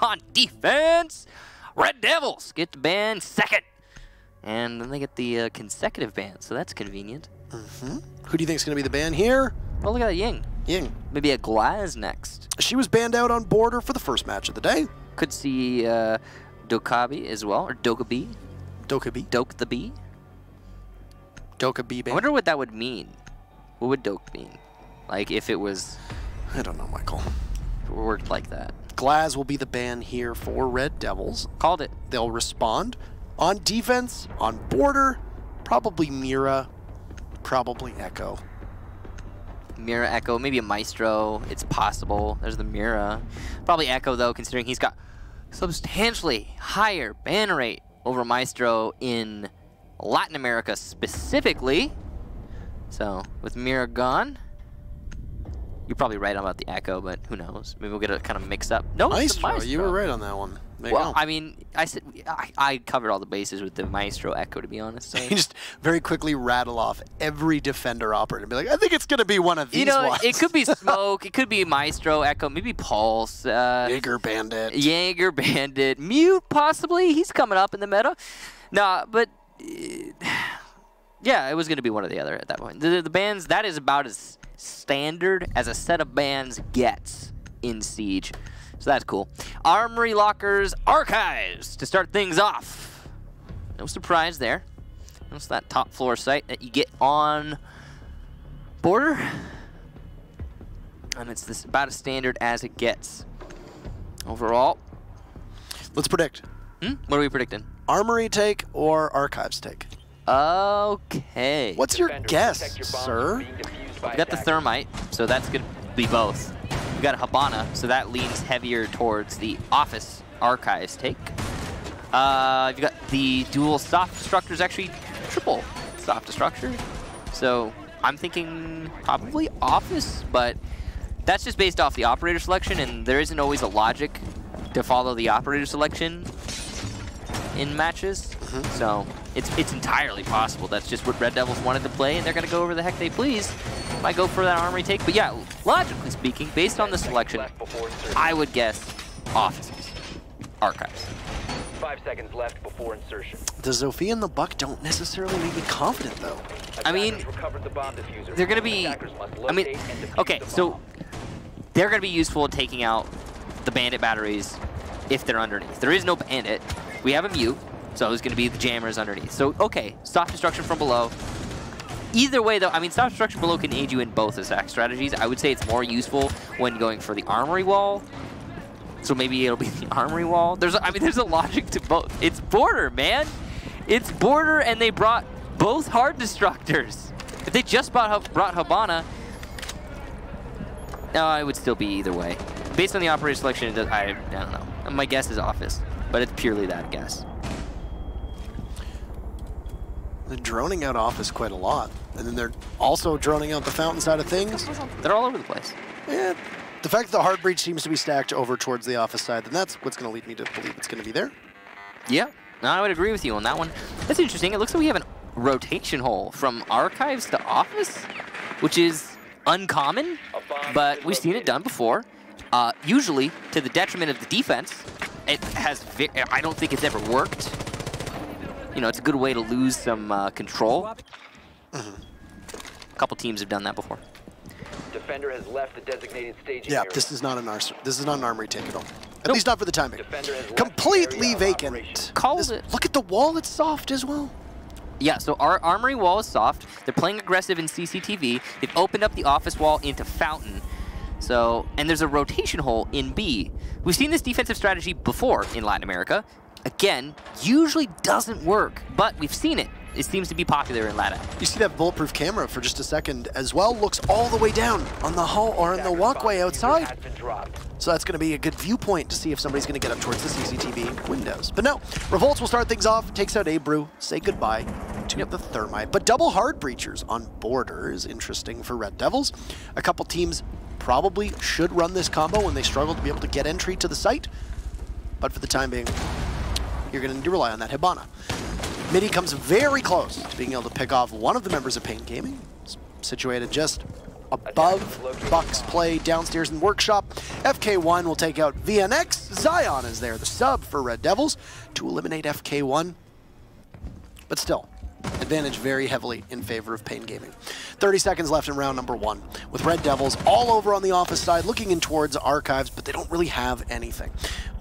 On defense, RDevilS get the ban second. And then they get the consecutive ban, so that's convenient. Who do you think is going to be the ban here? Oh, look at that Ying. Ying. Maybe a Glaz next. She was banned out on Border for the first match of the day. Could see Dokabi as well, or Dokabi. Dokabi. Doke the Bee. Dokabi ban. I wonder what that would mean. What would Doke mean? Like if it was... I don't know, Michael. If it worked like that. Glaz will be the ban here for RDevilS. Called it. They'll respond. On defense, on Border, probably Mira, probably Echo. Mira, Echo, maybe a Maestro. It's possible. There's the Mira. Probably Echo, though, considering he's got substantially higher ban rate over Maestro in Latin America specifically. So, with Mira gone, you're probably right about the Echo, but who knows? Maybe we'll get it kind of mixed up. No, Maestro, you were right on that one. Well, I mean, I said I covered all the bases with the Maestro Echo, to be honest. So. You just very quickly rattle off every defender operator and be like, I think it's going to be one of these ones. It could be Smoke, it could be Maestro Echo, maybe Pulse. Jaeger Bandit. Jaeger Bandit. Mute, possibly. He's coming up in the meta. Nah, but... yeah, it was going to be one or the other at that point. The bans, that is about as standard as a set of bans gets in Siege. So that's cool. Armory Lockers Archives to start things off. No surprise there. That's that top floor site that you get on Border. And it's this about as standard as it gets. Overall. Let's predict. What are we predicting? Armory take or Archives take? Okay. What's your guess, sir? We got the Thermite, so that's going to be both. We got a Habana, so that leans heavier towards the Office Archives take. You've got the dual soft destructors, actually triple soft destructor. So I'm thinking probably Office, but that's just based off the operator selection, and there isn't always a logic to follow the operator selection in matches. So it's entirely possible. That's just what RDevilS wanted to play, and they're going to go over the heck they please. Might go for that Armory take. But yeah, logically speaking, based on the selection, I would guess Offices, Archives. 5 seconds left before insertion. The Zofia and the Buck don't necessarily make me confident, though. I mean, they're going to be... I mean, okay, so they're going to be useful at taking out the Bandit batteries if they're underneath. There is no Bandit. We have a Mute, so it's going to be the Jammers underneath. So, okay, soft destruction from below. Either way, though, I mean, soft destruction below can aid you in both attack strategies. I would say it's more useful when going for the Armory Wall. So maybe it'll be the Armory Wall. There's a logic to both. It's Border, man. It's Border, and they brought both hard destructors. If they just brought Habana, no, it would still be either way. Based on the operator selection, I don't know. My guess is Office, but it's purely that guess. They're droning out Office quite a lot, and then they're also droning out the Fountain side of things. They're all over the place. Yeah, the fact that the Hard Breach seems to be stacked over towards the Office side, then that's what's going to lead me to believe it's going to be there. Yeah, no, I would agree with you on that one. That's interesting. It looks like we have a rotation hole from Archives to Office, which is uncommon, but we've seen it done before. Usually to the detriment of the defense. It has. I don't think it's ever worked. You know, it's a good way to lose some control. A couple teams have done that before. Defender has left the designated staging Yeah, area. this is not an Armory take at all. At least not for the time being. Completely vacant. Look at the wall, it's soft as well. Yeah, so our Armory Wall is soft. They're playing aggressive in CCTV. They've opened up the Office Wall into Fountain. So, and there's a rotation hole in B. We've seen this defensive strategy before in Latin America. Again, usually doesn't work, but we've seen it. It seems to be popular in Latin. You see that bulletproof camera for just a second as well, looks all the way down on the hall or on the walkway outside. So that's going to be a good viewpoint to see if somebody's going to get up towards the CCTV windows. But no, RDevilS will start things off, takes out Abrew, say goodbye to the Thermite. But double hard breachers on Border is interesting for RDevilS. A couple teams probably should run this combo when they struggle to be able to get entry to the site. But for the time being, you're going to need to rely on that Hibana. Midi comes very close to being able to pick off one of the members of paiN Gaming, situated just above. Bucks play downstairs in workshop. FK1 will take out VNX. Zion is there, the sub for Red Devils, to eliminate FK1. But still, advantage very heavily in favor of paiN Gaming. 30 seconds left in round number 1, with Red Devils all over on the office side, looking in towards Archives, but they don't really have anything.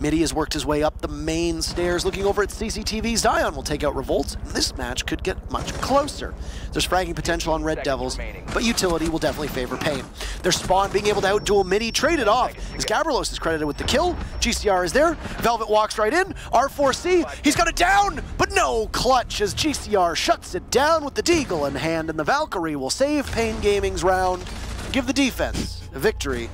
Midi has worked his way up the main stairs, looking over at CCTV. Zion will take out RDevilS, and this match could get much closer. There's fragging potential on Red Devils, but utility will definitely favor paiN. Their spawn being able to outduel Midi, traded off, as RDevilS is credited with the kill. GCR is there, Velvet walks right in, R4C, he's got it down, but no clutch as GCR shuts it down with the Deagle in hand, and the Valkyrie will save paiN Gaming's round, give the defense a victory.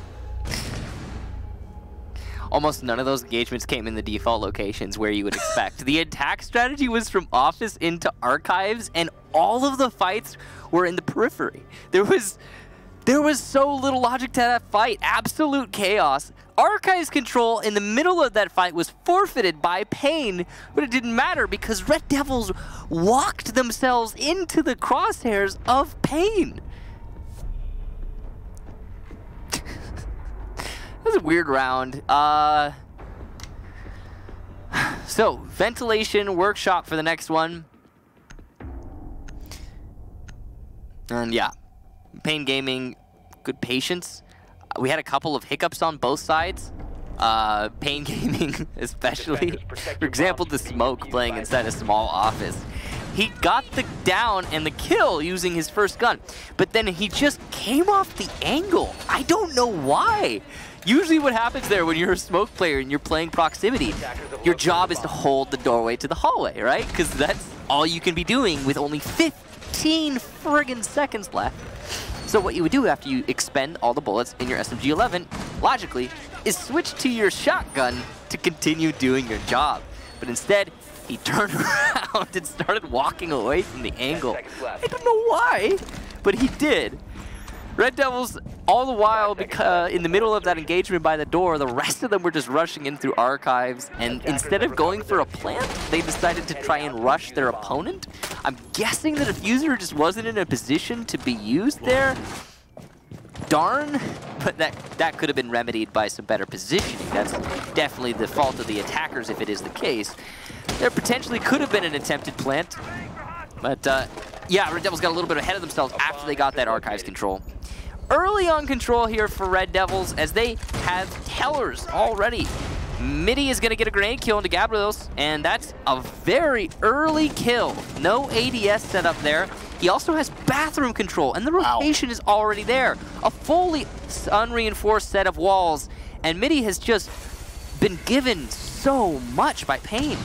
Almost none of those engagements came in the default locations where you would expect. The attack strategy was from office into archives, and all of the fights were in the periphery. There was so little logic to that fight. Absolute chaos. Archives control in the middle of that fight was forfeited by paiN, but it didn't matter because Red Devils walked themselves into the crosshairs of paiN. That was a weird round. So, ventilation workshop for the next one. And yeah, paiN Gaming, good patience. We had a couple of hiccups on both sides. paiN Gaming especially. For example, the Smoke playing inside a small office. He got the down and the kill using his first gun, but then he just came off the angle. I don't know why. Usually what happens there when you're a Smoke player and you're playing proximity, your job is to hold the doorway to the hallway, right? Because that's all you can be doing with only 15 friggin' seconds left. So what you would do after you expend all the bullets in your SMG-11, logically, is switch to your shotgun to continue doing your job. But instead, he turned around and started walking away from the angle. I don't know why, but he did. Red Devils, all the while, in the middle of that engagement by the door, the rest of them were just rushing in through archives, and instead of going for a plant, they decided to try and rush their opponent. I'm guessing the diffuser just wasn't in a position to be used there. Darn, but that could have been remedied by some better positioning. That's definitely the fault of the attackers if it is the case. There potentially could have been an attempted plant, but yeah, Red Devils got a little bit ahead of themselves after they got that archives control. Early on control here for Red Devils as they have tellers already. Midi is going to get a grenade kill into RDevilS, and that's a very early kill. No ADS set up there. He also has bathroom control, and the rotation is already there. A fully unreinforced set of walls, and Midi has just been given so much by paiN.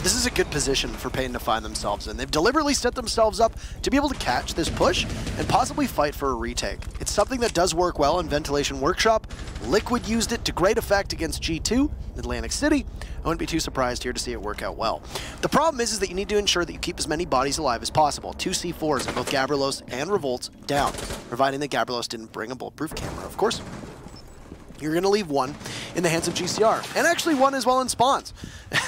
This is a good position for paiN to find themselves in. They've deliberately set themselves up to be able to catch this push and possibly fight for a retake. It's something that does work well in Ventilation Workshop. Liquid used it to great effect against G2, Atlantic City. I wouldn't be too surprised here to see it work out well. The problem is that you need to ensure that you keep as many bodies alive as possible. 2 C4s of both RDevilS and RDevilS down, providing that RDevilS didn't bring a bulletproof camera, of course. You're going to leave one in the hands of GCR, and actually one as well in spawns,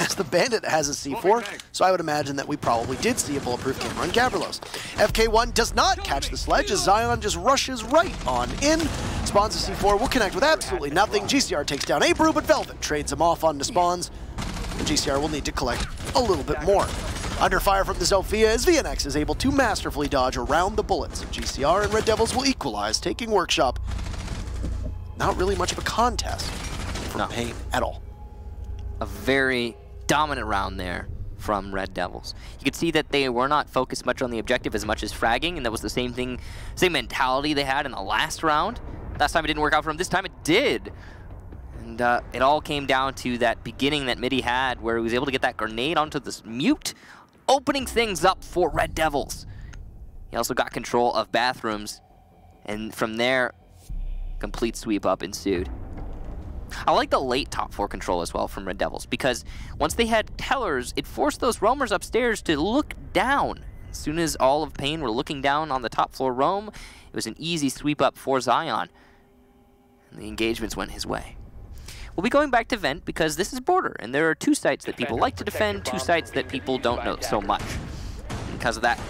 as the Bandit has a C4, so I would imagine that we probably did see a bulletproof camera on RDevilS. FK1 does not catch the sledge as Zion just rushes right on in. Spawns a C4 will connect with absolutely nothing. GCR takes down Abru, but Velvet trades him off onto spawns, and GCR will need to collect a little bit more. Under fire from the Zofia as VNX is able to masterfully dodge around the bullets of GCR, and Red Devils will equalize, taking Workshop. Not really much of a contest from paiN at all. A very dominant round there from Red Devils. You could see that they were not focused much on the objective as much as fragging, and that was the same thing, same mentality they had in the last round. Last time it didn't work out for them, this time it did. And it all came down to that beginning that Midi had where he was able to get that grenade onto this mute, opening things up for Red Devils. He also got control of bathrooms, and from there, complete sweep up ensued. I like the late top 4 control as well from Red Devils because once they had tellers, it forced those roamers upstairs to look down. As soon as all of paiN were looking down on the top floor roam, it was an easy sweep up for Zion. And the engagements went his way. We'll be going back to Vent because this is border, and there are 2 sites that people like to defend, 2 sites that people don't know so much. And because of that,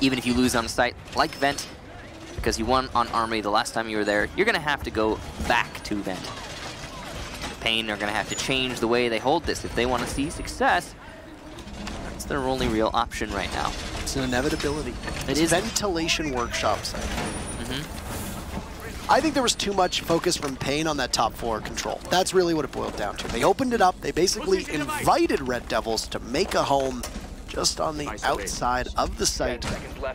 even if you lose on a site like Vent, because you won on Armory the last time you were there. You're going to have to go back to Vent. paiN are going to have to change the way they hold this. If they want to see success, that's their only real option right now. It's an inevitability. It is ventilation workshops. I think there was too much focus from paiN on that top floor control. That's really what it boiled down to. They opened it up. They basically invited Red Devils to make a home just on the outside of the site.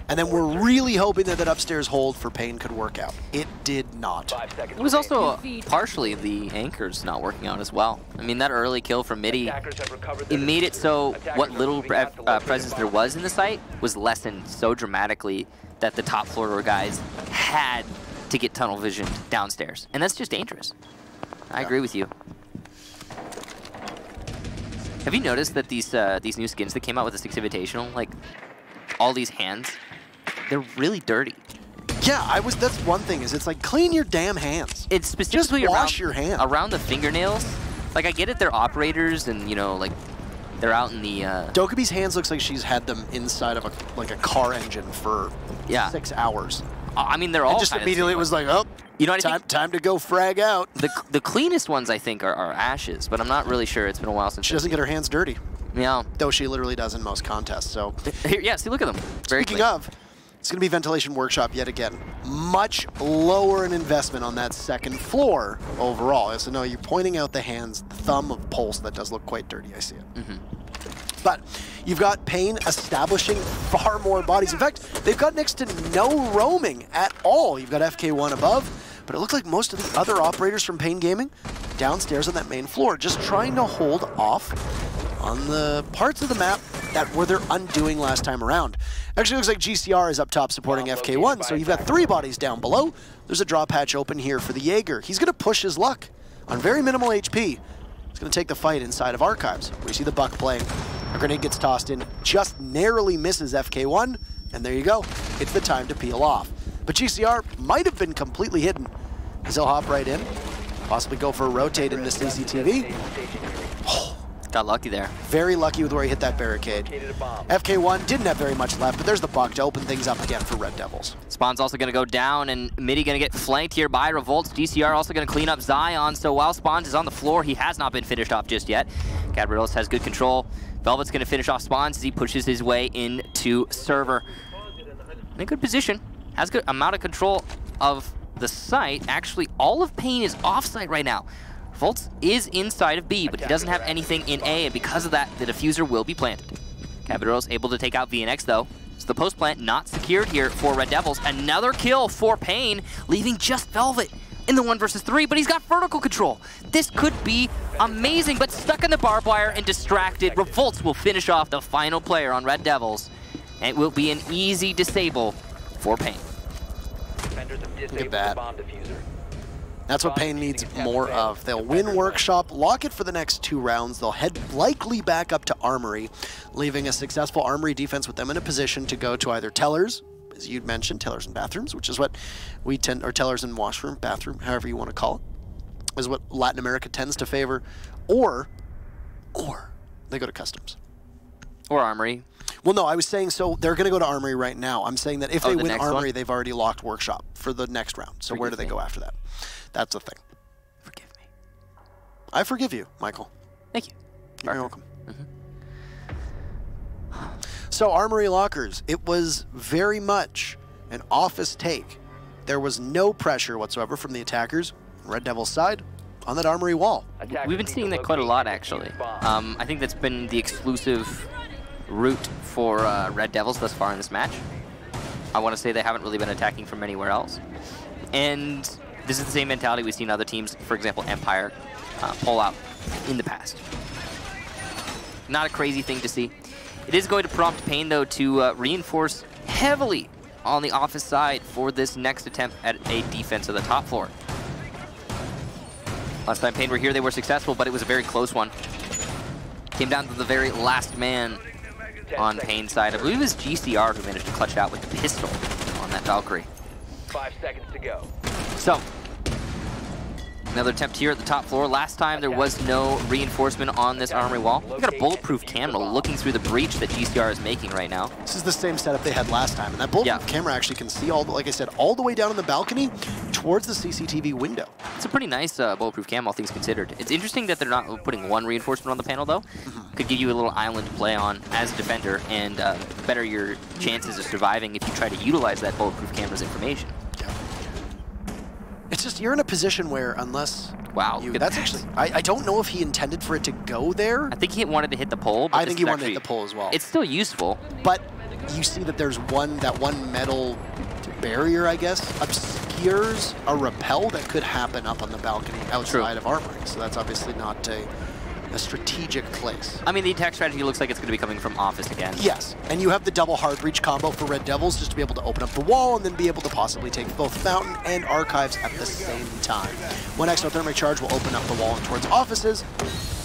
And then we're really hoping that that upstairs hold for paiN could work out. It did not. It was also partially the anchors not working out as well. I mean, that early kill from Midi, it made it so what little presence there was in the site was lessened so dramatically that the top floor guys had to get tunnel vision downstairs. And that's just dangerous. I agree with you. Have you noticed that these new skins that came out with the 6 Invitational, like all these hands, they're really dirty. Yeah, that's one thing, is it's like, clean your damn hands. It's specifically just wash your hands. Around the fingernails. Like, I get it, they're operators and, you know, like, they're out in the... Dokubi's hands looks like she's had them inside of a car engine for 6 hours. I mean, they're all just immediately it was like, oh, you know what time to go frag out. The cleanest ones, I think, are Ashes, but I'm not really sure. It's been a while since. She doesn't get her hands dirty. Yeah. Though she literally does in most contests, so. Here, yeah, see, look at them. Speaking of, it's going to be Ventilation Workshop yet again. Much lower in investment on that second floor overall. So no, you're pointing out the hands, the thumb of Pulse, that does look quite dirty, I see it. But you've got paiN establishing far more bodies. In fact, they've got next to no roaming at all. You've got FK1 above, but it looks like most of the other operators from paiN Gaming downstairs on that main floor, just trying to hold off on the parts of the map that were their undoing last time around. Actually, looks like GCR is up top supporting FK1, so you've got 3 bodies down below. There's a drop hatch open here for the Jaeger. He's going to push his luck on very minimal HP. He's going to take the fight inside of Archives, where you see the Buck playing. A grenade gets tossed in, just narrowly misses FK1, and there you go. It's the time to peel off. But GCR might have been completely hidden, as he'll hop right in, possibly go for a rotate in the CCTV. Got lucky there. Very lucky with where he hit that barricade. FK1 didn't have very much left, but there's the Buck to open things up again for Red Devils. Spawn's also going to go down, and Midi going to get flanked here by RDevilS. GCR also going to clean up Zion, so while Spawns is on the floor, he has not been finished off just yet. RDevilS has good control. Velvet's going to finish off Spawns as he pushes his way into server. In a good position. Has good amount of control of the site. Actually, all of paiN is off-site right now. RDevilS is inside of B, but he doesn't have anything in A, and because of that, the diffuser will be planted. RDevilS able to take out VNX, though. So the post plant not secured here for Red Devils. Another kill for paiN, leaving just Velvet in the 1 versus 3, but he's got vertical control. This could be amazing, but stuck in the barbed wire and distracted. RDevilS will finish off the final player on Red Devils, and it will be an easy disable for paiN. Look at that. That's what paiN needs more of. They'll win Workshop, lock it for the next 2 rounds. They'll head likely back up to Armory, leaving a successful Armory defense with them in a position to go to either Tellers, as you'd mentioned, Tellers and Bathrooms, which is what we tend, or Tellers and Washroom, Bathroom, however you want to call it, is what Latin America tends to favor, or they go to Customs. Or Armory. Well, no, I was saying, so they're going to go to Armory right now. I'm saying that if they win Armory, they've already locked Workshop for the next round. So where do they go after that? That's the thing. Forgive me. I forgive you, Michael. Thank you. You're welcome. So Armory lockers, it was very much an office take. There was no pressure whatsoever from the attackers, Red Devil's side, on that Armory wall. We've been seeing that quite a lot, actually. I think that's been the exclusive route for Red Devils thus far in this match. I want to say they haven't really been attacking from anywhere else. And this is the same mentality we've seen other teams, for example, Empire, pull out in the past. Not a crazy thing to see. It is going to prompt paiN, though, to reinforce heavily on the office side for this next attempt at a defense of the top floor. Last time paiN were here, they were successful, but it was a very close one. Came down to the very last man on paiN's side. I believe it was GCR who managed to clutch out with the pistol on that Valkyrie. 5 seconds to go. So, Another attempt here at the top floor. Last time there was no reinforcement on this armory wall. We've got a bulletproof camera looking through the breach that GCR is making right now. This is the same setup they had last time, and that bulletproof camera actually can see all, like I said, all the way down in the balcony towards the CCTV window. It's a pretty nice bulletproof cam, all things considered. It's interesting that they're not putting one reinforcement on the panel, though. Could give you a little island to play on as a defender, and better your chances of surviving if you try to utilize that bulletproof camera's information. It's just, you're in a position where unless... Wow. That's actually... I don't know if he intended for it to go there. I think he wanted to hit the pole. But I think he wanted to hit the pole as well. It's still useful. But you see that there's that one metal barrier, I guess, obscures a rappel that could happen up on the balcony outside of armory. So that's obviously not a strategic place. I mean, the attack strategy looks like it's going to be coming from office again. Yes, and you have the double hard breach combo for Red Devils just to be able to open up the wall and then be able to possibly take both Fountain and Archives at the same time. One exothermic charge will open up the wall and towards offices.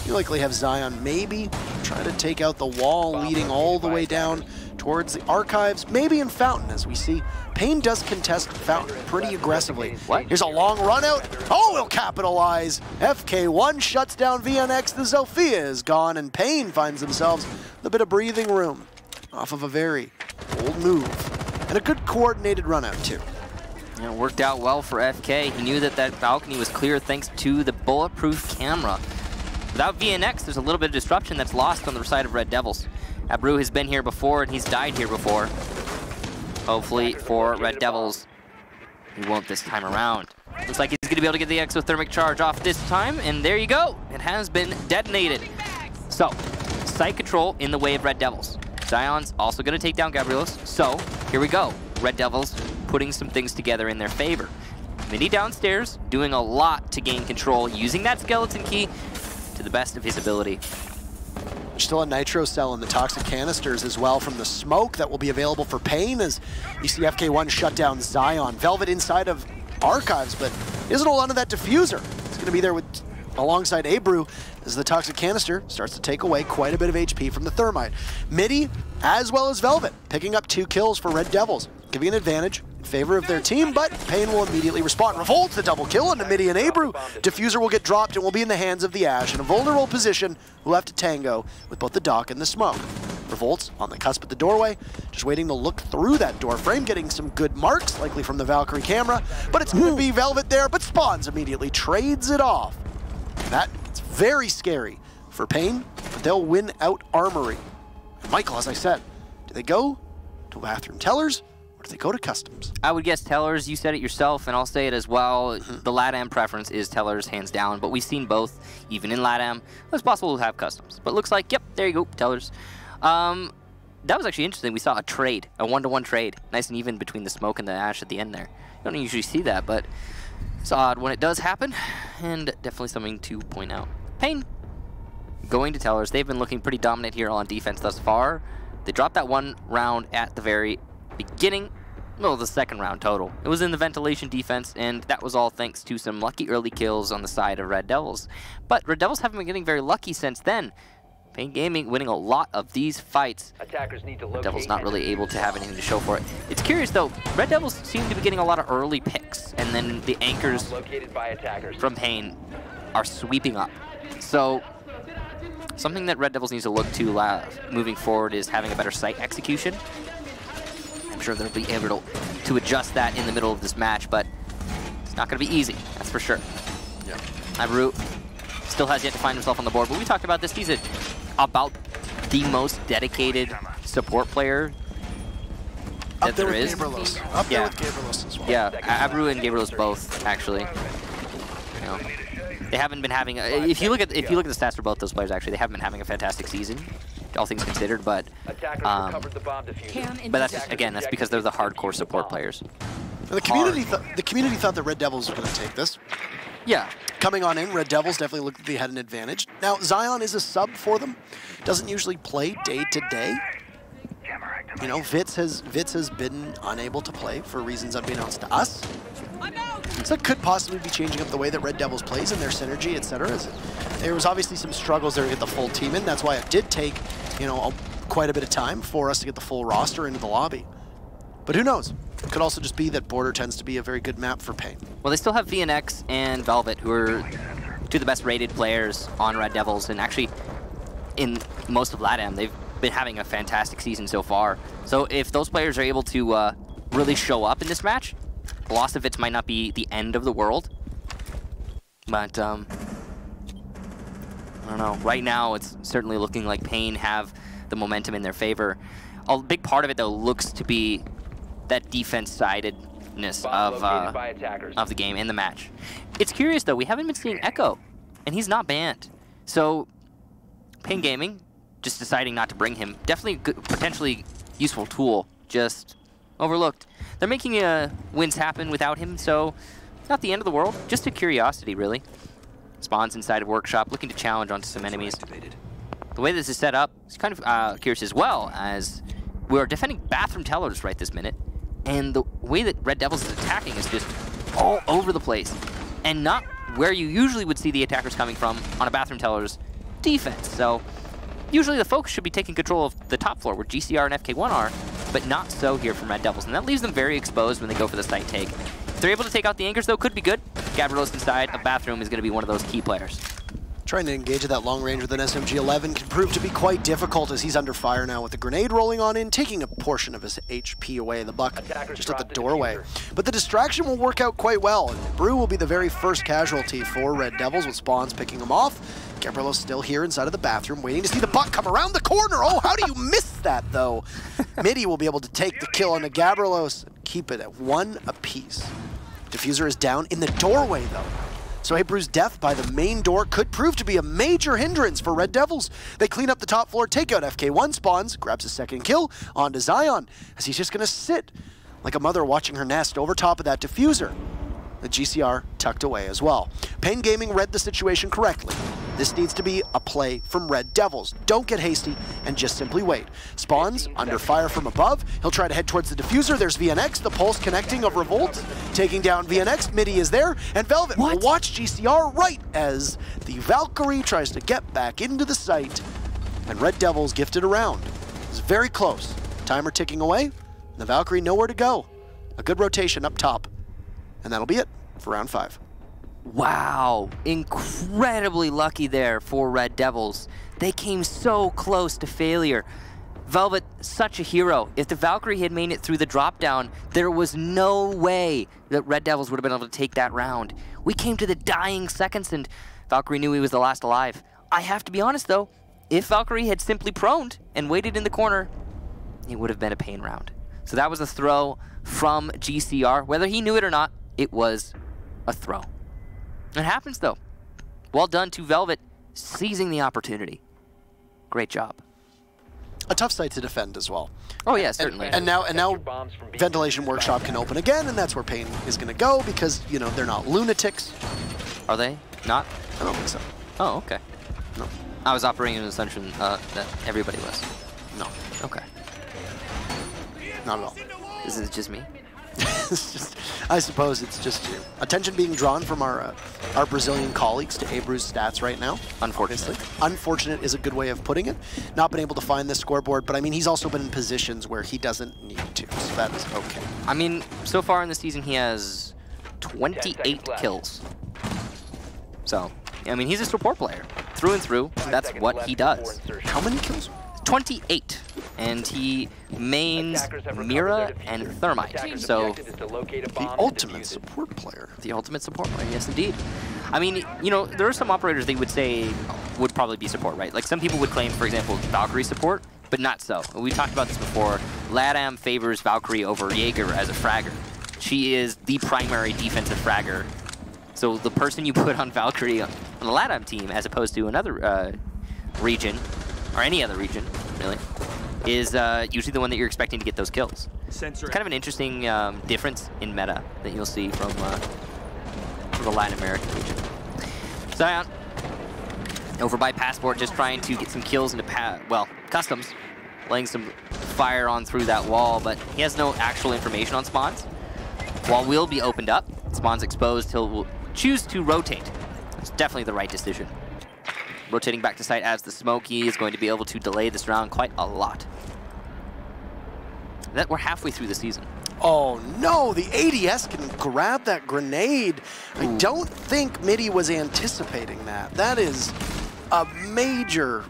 You likely have Zion maybe try to take out the wall leading all the way down towards the Archives, maybe in Fountain, as we see. paiN does contest Fountain pretty aggressively. What? Here's a long run out. Oh, he'll capitalize. FK1 shuts down VNX. The Zofia is gone, and paiN finds themselves with a bit of breathing room off of a very bold move. And a good coordinated run out, too. Yeah, it worked out well for FK. He knew that that balcony was clear thanks to the bulletproof camera. Without VNX, there's a little bit of disruption that's lost on the side of Red Devils. Abru has been here before, and he's died here before. Hopefully for Red Devils, he won't this time around. Looks like he's going to be able to get the exothermic charge off this time, and there you go. It has been detonated. So, site control in the way of Red Devils. Zion's also going to take down RDevilS. So, here we go. Red Devils putting some things together in their favor. Mini downstairs, doing a lot to gain control, using that skeleton key to the best of his ability. Still a nitro cell in the toxic canisters as well from the smoke that will be available for paiN as you see FK1 shut down Zion. Velvet inside of Archives, but isn't a lot of that diffuser. It's going to be there with alongside Abru as the toxic canister starts to take away quite a bit of HP from the thermite. Midi, as well as Velvet, picking up 2 kills for Red Devils, giving an advantage in favor of their team, but paiN will immediately respond. Revolt's the double kill into Midi and Abru. Diffuser will get dropped and will be in the hands of the Ash in a vulnerable position. Who'll have to tango with both the Dock and the smoke. Revolt's on the cusp of the doorway, just waiting to look through that door frame, getting some good marks, likely from the Valkyrie camera, but it's going to be Velvet there, but Spawns immediately trades it off. That's very scary for paiN, but they'll win out Armory. And Michael, as I said, do they go to Bathroom Tellers or do they go to Customs? I would guess Tellers. You said it yourself, and I'll say it as well. The LATAM preference is Tellers, hands down, but we've seen both, even in LATAM. It's possible to have Customs, but looks like, yep, there you go, Tellers. That was actually interesting. We saw a trade, a 1-to-1 trade, nice and even between the smoke and the Ash at the end there. You don't usually see that, but it's odd when it does happen, and definitely something to point out. paiN going to Tellers. They've been looking pretty dominant here on defense thus far. They dropped that 1 round at the very beginning, well, the 2nd round total. It was in the ventilation defense, and that was all thanks to some lucky early kills on the side of Red Devils. But Red Devils haven't been getting very lucky since then. paiN Gaming winning a lot of these fights. Attackers need to Red Devils not really able to have anything to show for it. It's curious though, Red Devils seem to be getting a lot of early picks, and then the anchors from paiN are sweeping up. So, something that Red Devils needs to look to moving forward is having a better site execution. I'm sure they'll be able to adjust that in the middle of this match, but it's not going to be easy, that's for sure. Yeah. Abru still has yet to find himself on the board, but we talked about this. He's about the most dedicated support player that there is. Up there with RDevilS as well. Yeah, Abru and RDevilS both, actually. You know, they haven't been having if you look at the stats for both those players, actually, they haven't been having a fantastic season, all things considered, but that's just, again, that's because they're the hardcore support players. The community thought that Red Devils were going to take this. Yeah. Coming on in, Red Devils definitely looked like they had an advantage. Now, Zion is a sub for them. Doesn't usually play day to day. You know, Vitz has been unable to play for reasons unbeknownst to us. So it could possibly be changing up the way that Red Devils plays and their synergy, etc. There was obviously some struggles there to get the full team in. That's why it did take, you know, quite a bit of time for us to get the full roster into the lobby. But who knows? Could also just be that Border tends to be a very good map for paiN. Well, they still have VNX and Velvet, who are two of the best rated players on Red Devils, and actually in most of LATAM, they've been having a fantastic season so far. So if those players are able to really show up in this match, the loss of it might not be the end of the world. But I don't know. Right now, it's certainly looking like paiN have the momentum in their favor. A big part of it, though, looks to be that defense-sidedness of the game and the match. It's curious, though. We haven't been seeing Echo, and he's not banned. So paiN Gaming just deciding not to bring him. Definitely a good, potentially useful tool, just overlooked. They're making wins happen without him, so not the end of the world. Just a curiosity, really. Spawns inside of Workshop, looking to challenge onto some enemies. The way this is set up is kind of curious as well, as we're defending bathroom tellers right this minute, and the way that Red Devils is attacking is just all over the place, and not where you usually would see the attackers coming from on a bathroom teller's defense. So usually the folks should be taking control of the top floor where GCR and FK1 are, but not so here from Red Devils, and that leaves them very exposed when they go for the site take. If they're able to take out the anchors, though, could be good. RDevilS inside a bathroom is going to be one of those key players. Trying to engage at that long range with an SMG-11 can prove to be quite difficult as he's under fire now with the grenade rolling on in, taking a portion of his HP away. The buck just at the doorway. But the distraction will work out quite well, and Brew will be the very first casualty for Red Devils with Spawns picking him off. RDevilS still here inside of the bathroom, waiting to see the buck come around the corner. Oh, how do you miss that, though? Midi will be able to take the kill on the RDevilS and keep it at 1 apiece. Diffuser is down in the doorway, though. So Abreu's death by the main door could prove to be a major hindrance for Red Devils. They clean up the top floor, take out FK1, Spawns, grabs his second kill onto Zion, as he's just going to sit like a mother watching her nest over top of that diffuser. The GCR tucked away as well. paiN Gaming read the situation correctly. This needs to be a play from Red Devils. Don't get hasty and just simply wait. Spawns under fire from above. He'll try to head towards the diffuser. There's VNX, the pulse connecting of Revolt, taking down VNX. Midi is there, and Velvet will watch GCR right as the Valkyrie tries to get back into the site, and Red Devils gifted around. It's very close. Timer ticking away. The Valkyrie nowhere to go. A good rotation up top. And that'll be it for round 5. Wow, incredibly lucky there for Red Devils. They came so close to failure. Velvet, such a hero. If the Valkyrie had made it through the drop down, there was no way that Red Devils would have been able to take that round. We came to the dying seconds and Valkyrie knew he was the last alive. I have to be honest though, if Valkyrie had simply proned and waited in the corner, it would have been a paiN round. So that was a throw from GCR. Whether he knew it or not, it was a throw. It happens though. Well done to Velvet, seizing the opportunity. Great job. A tough site to defend as well. Oh yeah, certainly. And now Ventilation Workshop can open again, and that's where paiN is going to go because, you know, they're not lunatics. Are they not? I don't think so. Oh, okay. No. I was operating on the assumption that everybody was. No. Okay. Not at all. This is just me. It's just, I suppose it's just you. Attention being drawn from our Brazilian colleagues to Abreu's stats right now. Unfortunately. Unfortunate is a good way of putting it. Not been able to find this scoreboard, but I mean, he's also been in positions where he doesn't need to, so that is okay. I mean, so far in the season, he has 28 kills. So, I mean, he's a support player. Through and through, that's what he does. How many kills? 28. And he mains Mira and Thermite. So, the ultimate support player. The ultimate support player, yes indeed. I mean, you know, there are some operators they would say would probably be support, right? Like some people would claim, for example, Valkyrie support, but not so. We talked about this before. LATAM favors Valkyrie over Jaeger as a fragger. She is the primary defensive fragger. So the person you put on Valkyrie on the LATAM team, as opposed to another region, or any other region, really, is usually the one that you're expecting to get those kills. It's kind of an interesting difference in meta that you'll see from the Latin American region. Zion, over by Passport, just trying to get some kills into, Customs, laying some fire on through that wall, but he has no actual information on spawns. Wall will be opened up, spawns exposed, he'll choose to rotate. It's definitely the right decision. Rotating back to site as the Smokey is going to be able to delay this round quite a lot. We're halfway through the season. Oh no, the ADS can grab that grenade. I don't think Midi was anticipating that. That is a major,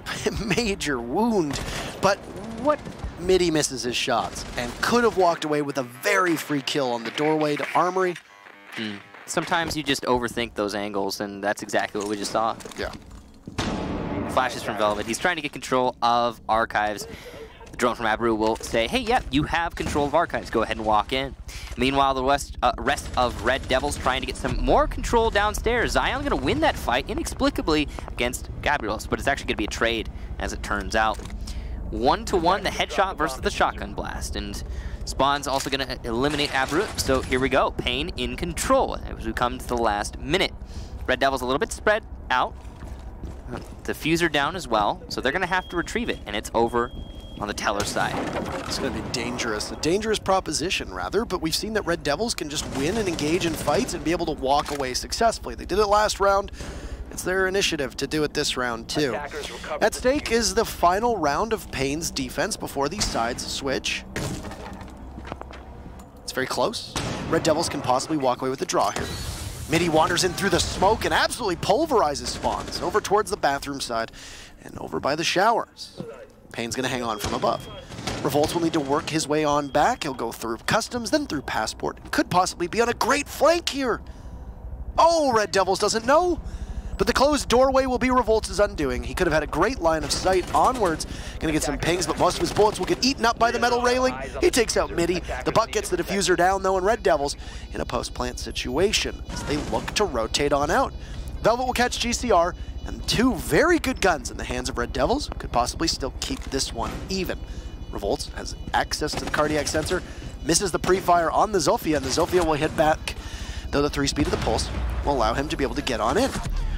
major wound. But what Midi misses his shots and could have walked away with a very free kill on the doorway to Armory. Sometimes you just overthink those angles, and that's exactly what we just saw. Yeah. Flashes from Velvet. He's trying to get control of Archives. The drone from Abreu will say, hey, yep, you have control of Archives. Go ahead and walk in. Meanwhile, the rest of RDevilS trying to get some more control downstairs. Zion going to win that fight inexplicably against Gabriels, but it's actually going to be a trade, as it turns out. 1-to-1, the headshot versus the shotgun blast. And Spawn's also going to eliminate Abreu. So here we go. paiN in control as we come to the last minute. RDevilS a little bit spread out. Diffuser down as well. So they're going to have to retrieve it. And it's over on the Teller side. It's going to be dangerous. A dangerous proposition, rather. But we've seen that RDevilS can just win and engage in fights and be able to walk away successfully. They did it last round. It's their initiative to do it this round, too. At stake is the final round of paiN's defense before these sides switch. It's very close. RDevilS can possibly walk away with the draw here. Midi wanders in through the smoke and absolutely pulverizes Spawns over towards the bathroom side and over by the showers. paiN's going to hang on from above. RDevilS will need to work his way on back. He'll go through Customs, then through Passport. Could possibly be on a great flank here. Oh, RDevilS doesn't know. But the closed doorway will be RDevilS' undoing. He could have had a great line of sight onwards. Gonna get some pings, but most of his bullets will get eaten up by the metal railing. He takes out Midi. The Buck gets the diffuser down, though, and RDevilS in a post-plant situation as they look to rotate on out. Velvet will catch GCR, and two very good guns in the hands of RDevilS could possibly still keep this one even. RDevilS has access to the cardiac sensor, misses the pre-fire on the Zofia, and the Zofia will hit back, though the 3-speed of the pulse will allow him to be able to get on in.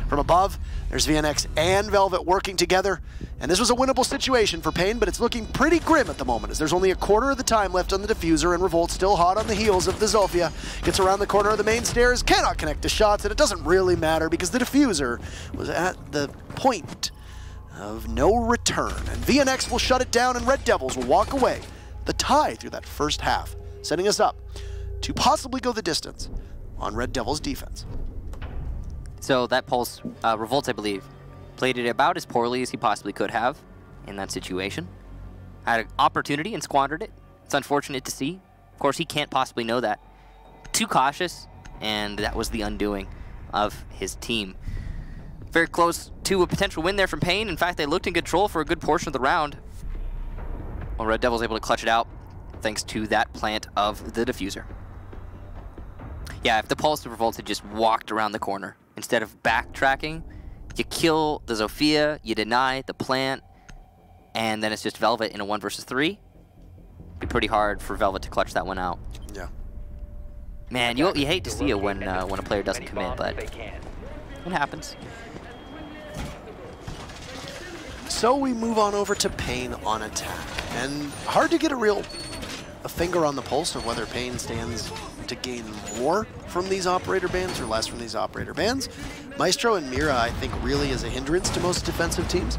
From above, there's VNX and Velvet working together, and this was a winnable situation for paiN, but it's looking pretty grim at the moment, as there's only a quarter of the time left on the diffuser, and RDevilS still hot on the heels of the Zofia. Gets around the corner of the main stairs, cannot connect the shots, and it doesn't really matter because the diffuser was at the point of no return, and VNX will shut it down, and RDevilS will walk away. The tie through that first half, setting us up to possibly go the distance on RDevilS defense. So that pulse, RDevilS, I believe, played it about as poorly as he possibly could have in that situation. Had an opportunity and squandered it. It's unfortunate to see. Of course, he can't possibly know that. Too cautious, and that was the undoing of his team. Very close to a potential win there from paiN. In fact, they looked in control for a good portion of the round. Well, RDevilS able to clutch it out thanks to that plant of the diffuser. Yeah, if the pulse of RDevilS had just walked around the corner, instead of backtracking, you kill the Zofia, you deny the plant, and then it's just Velvet in a 1 versus 3. It'd be pretty hard for Velvet to clutch that one out. Yeah. Man, you hate to see it when a player doesn't commit, but it happens. So we move on over to paiN on attack, and hard to get a finger on the pulse of whether paiN stands to gain more from these operator bans or less from these operator bans. Maestro and Mira, I think, really is a hindrance to most defensive teams.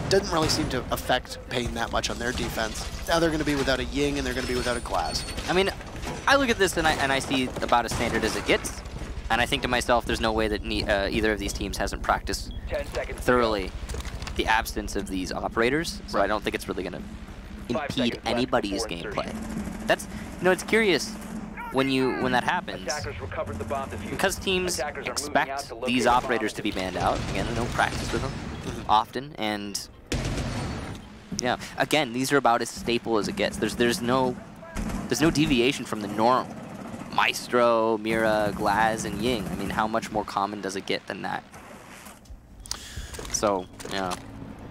Doesn't really seem to affect paiN that much on their defense. Now they're going to be without a Ying and they're going to be without a Glass. I mean, I look at this and I see about as standard as it gets, and I think to myself, there's no way that either of these teams hasn't practiced thoroughly the absence of these operators, so I don't think it's really going to impede anybody's gameplay. That's, you know, it's curious when that happens, because teams expect these operators to be banned out. Again, they don't practice with them often, and yeah, again, these are about as staple as it gets. There's no deviation from the norm. Maestro, Mira, Glaz, and Ying. I mean, how much more common does it get than that? So, yeah.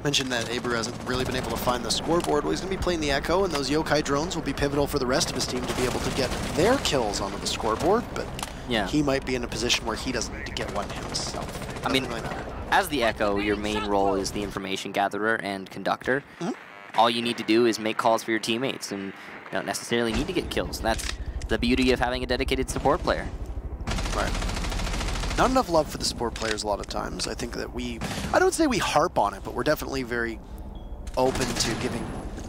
Mentioned that Abreu hasn't really been able to find the scoreboard. Well, he's going to be playing the Echo, and those Yokai drones will be pivotal for the rest of his team to be able to get their kills onto the scoreboard, but yeah, he might be in a position where he doesn't need to get one himself. I mean, really as the Echo, your main role is the information gatherer and conductor. All you need to do is make calls for your teammates, and you don't necessarily need to get kills. That's the beauty of having a dedicated support player. Right. Not enough love for the support players a lot of times. I think that I don't say we harp on it, but we're definitely very open to giving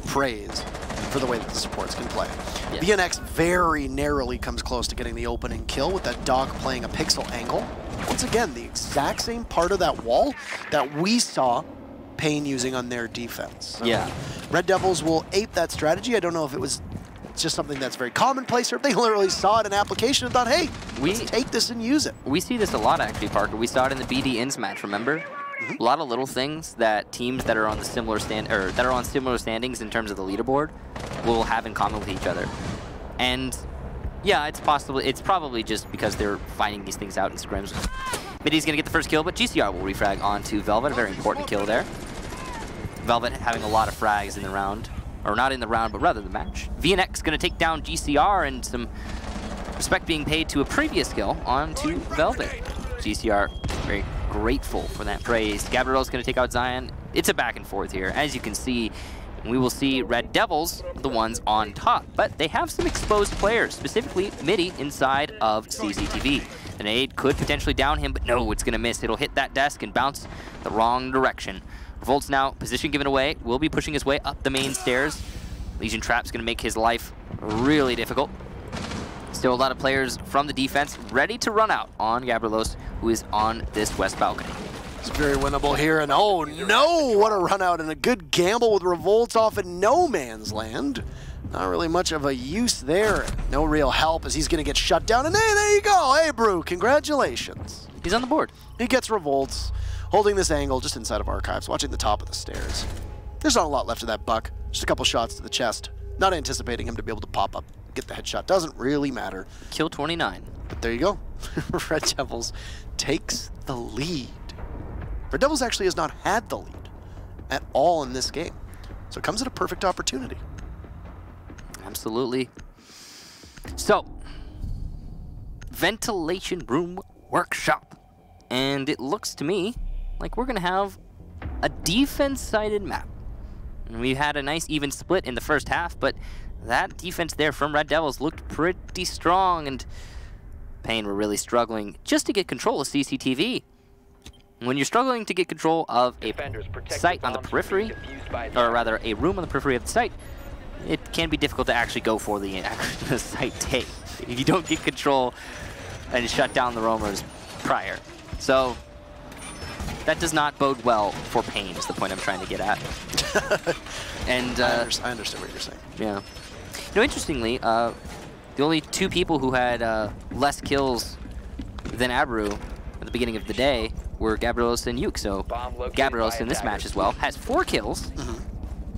praise for the way that the supports can play. Yeah. VODs very narrowly comes close to getting the opening kill with that dog playing a pixel angle. Once again, the exact same part of that wall that we saw paiN using on their defense. So yeah. Red Devils will ape that strategy. I don't know if it was just something that's very commonplace or if they literally saw it in application and thought, hey, let's take this and use it. We see this a lot, actually, Parker. We saw it in the BD-ins match, remember? A lot of little things that teams that are on the similar standings in terms of the leaderboard will have in common with each other. And yeah, it's probably just because they're finding these things out in scrims. midi's gonna get the first kill, but GCR will refrag onto Velvet, a very important kill there. Velvet having a lot of frags in the round, or not in the round, but rather the match. VNX gonna take down GCR, and some respect being paid to a previous kill onto Velvet. GCR very grateful for that praise. Gabriel's gonna take out Zion. It's a back and forth here. As you can see, we will see Red Devils, the ones on top, but they have some exposed players, specifically midi inside of CCTV. An nade could potentially down him, but no, it's gonna miss. It'll hit that desk and bounce the wrong direction. Revolt's now position given away, will be pushing his way up the main stairs. Legion Trap's gonna make his life really difficult. Still a lot of players from the defense ready to run out on GabrielS, who is on this west balcony. It's very winnable here, and oh no, what a run out and a good gamble with Revolts off in no man's land. Not really much of a use there. No real help as he's gonna get shut down, and hey, there you go. Hey, Brew, congratulations. He's on the board. He gets Revolts, holding this angle just inside of Archives, watching the top of the stairs. There's not a lot left of that buck. Just a couple shots to the chest. Not anticipating him to be able to pop up, get the headshot. Doesn't really matter. Kill 29. But there you go. Red Devils takes the lead. Red Devils actually has not had the lead at all in this game. So it comes at a perfect opportunity. Absolutely. So, ventilation room workshop. And it looks to me like we're going to have a defense-sided map. And we had a nice even split in the first half, but that defense there from Red Devils looked pretty strong, and paiN were really struggling just to get control of CCTV. When you're struggling to get control of a site on the periphery, or rather a room on the periphery of the site, it can be difficult to actually go for the site take if you don't get control and shut down the roamers prior. So that does not bode well for paiN, is the point I'm trying to get at. And I understand what you're saying. Yeah. You know, interestingly, the only two people who had less kills than Abreu at the beginning of the day were GabrielS and Yuke. So GabrielS in this match as well has 4 kills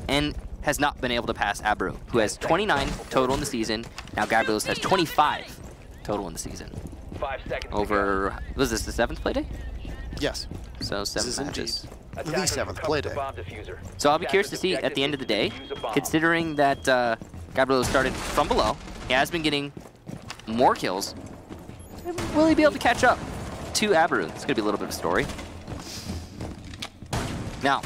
and has not been able to pass Abreu, who has 29 total in the season. Now GabrielS has 25 total in the season. 5 seconds. Over, was this the 7th play day? Yes. So 7 matches. The 7th play day. So I'll be curious to see at the end of the day, considering that GabrielS started from below, he has been getting more kills. Will he be able to catch up to Abreu? It's going to be a little bit of a story. Now,